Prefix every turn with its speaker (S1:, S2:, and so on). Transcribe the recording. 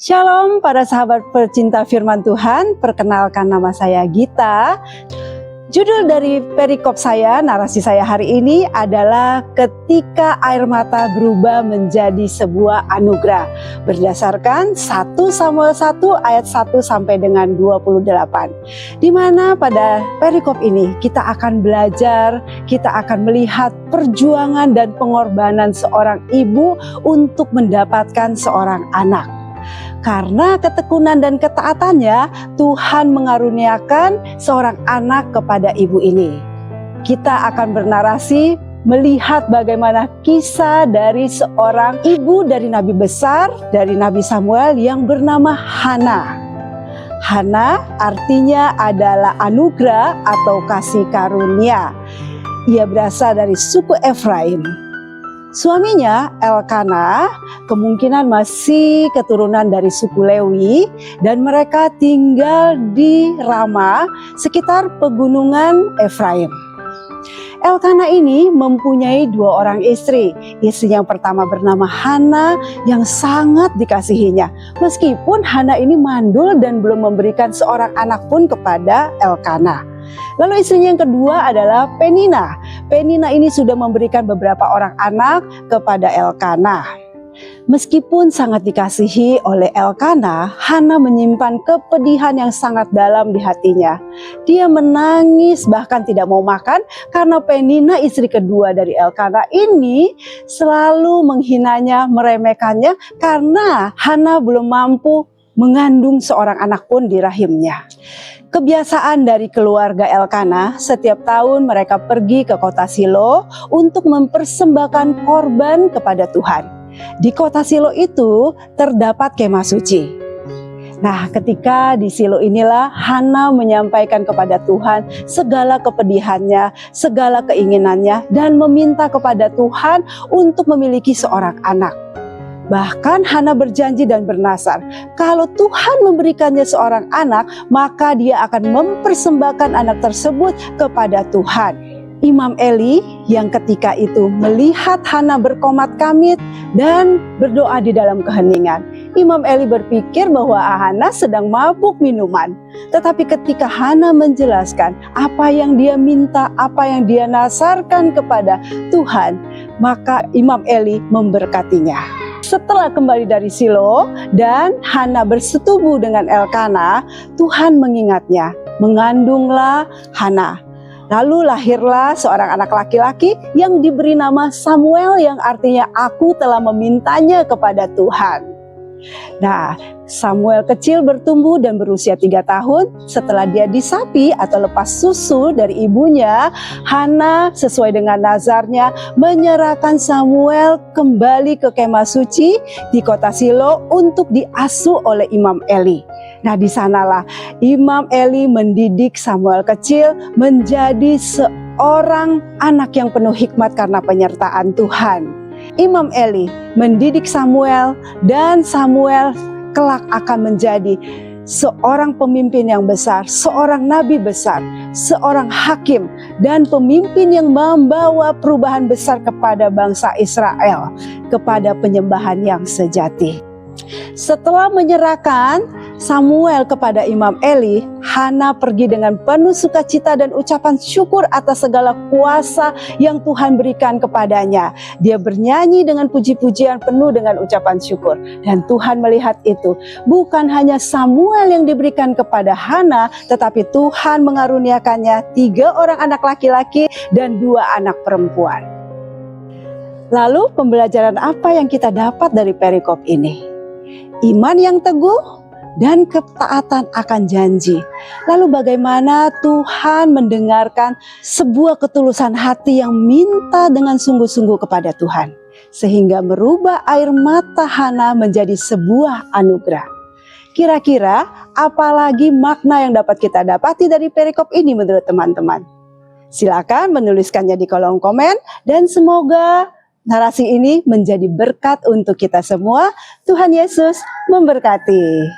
S1: Shalom para sahabat pecinta firman Tuhan, perkenalkan nama saya Gita. Judul dari perikop saya, narasi saya hari ini adalah ketika air mata berubah menjadi sebuah anugerah. Berdasarkan 1 Samuel 1 ayat 1 sampai dengan 28. Di mana pada perikop ini kita akan belajar, kita akan melihat perjuangan dan pengorbanan seorang ibu untuk mendapatkan seorang anak. Karena ketekunan dan ketaatannya, Tuhan mengaruniakan seorang anak kepada ibu ini. Kita akan bernarasi melihat bagaimana kisah dari seorang ibu dari nabi besar, dari Nabi Samuel yang bernama Hana. Hana artinya adalah anugerah atau kasih karunia. Ia berasal dari suku Efraim. Suaminya Elkana kemungkinan masih keturunan dari suku Lewi dan mereka tinggal di Rama sekitar pegunungan Efraim. Elkana ini mempunyai 2 orang istri. Istri yang pertama bernama Hana yang sangat dikasihinya. Meskipun Hana ini mandul dan belum memberikan seorang anak pun kepada Elkana. Lalu istrinya yang kedua adalah Penina. Penina ini sudah memberikan beberapa orang anak kepada Elkana. Meskipun sangat dikasihi oleh Elkana, Hana menyimpan kepedihan yang sangat dalam di hatinya. Dia menangis bahkan tidak mau makan karena Penina istri kedua dari Elkana ini selalu menghinanya, meremehkannya karena Hana belum mampu mengandung seorang anak pun di rahimnya. Kebiasaan dari keluarga Elkana, setiap tahun mereka pergi ke kota Silo untuk mempersembahkan korban kepada Tuhan. Di kota Silo itu terdapat kemah suci. Nah, ketika di Silo inilah Hana menyampaikan kepada Tuhan segala kepedihannya, segala keinginannya, dan meminta kepada Tuhan untuk memiliki seorang anak. Bahkan Hana berjanji dan bernasar, kalau Tuhan memberikannya seorang anak, maka dia akan mempersembahkan anak tersebut kepada Tuhan. Imam Eli yang ketika itu melihat Hana berkomat kamit dan berdoa di dalam keheningan. Imam Eli berpikir bahwa Hana sedang mabuk minuman. Tetapi ketika Hana menjelaskan apa yang dia minta, apa yang dia nasarkan kepada Tuhan, maka Imam Eli memberkatinya. Setelah kembali dari Silo dan Hana bersetubuh dengan Elkana, Tuhan mengingatnya, mengandunglah Hana. Lalu lahirlah seorang anak laki-laki yang diberi nama Samuel yang artinya aku telah memintanya kepada Tuhan. Nah, Samuel kecil bertumbuh dan berusia 3 tahun. Setelah dia disapi atau lepas susu dari ibunya, Hana sesuai dengan nazarnya menyerahkan Samuel kembali ke kemah suci di kota Silo untuk diasuh oleh Imam Eli. Nah, di sanalah Imam Eli mendidik Samuel kecil menjadi seorang anak yang penuh hikmat karena penyertaan Tuhan. Imam Eli mendidik Samuel dan Samuel kelak akan menjadi seorang pemimpin yang besar, seorang nabi besar, seorang hakim dan pemimpin yang membawa perubahan besar kepada bangsa Israel, kepada penyembahan yang sejati. Setelah menyerahkan Samuel kepada Imam Eli, Hana pergi dengan penuh sukacita dan ucapan syukur atas segala kuasa yang Tuhan berikan kepadanya. Dia bernyanyi dengan puji-pujian penuh dengan ucapan syukur. Dan Tuhan melihat itu. Bukan hanya Samuel yang diberikan kepada Hana, tetapi Tuhan mengaruniakannya 3 orang anak laki-laki dan 2 anak perempuan. Lalu pembelajaran apa yang kita dapat dari perikop ini? Iman yang teguh dan ketaatan akan janji. Lalu bagaimana Tuhan mendengarkan sebuah ketulusan hati yang minta dengan sungguh-sungguh kepada Tuhan. Sehingga merubah air mata Hana menjadi sebuah anugerah. Kira-kira apalagi makna yang dapat kita dapati dari perikop ini menurut teman-teman? Silakan menuliskannya di kolom komen dan semoga narasi ini menjadi berkat untuk kita semua. Tuhan Yesus memberkati.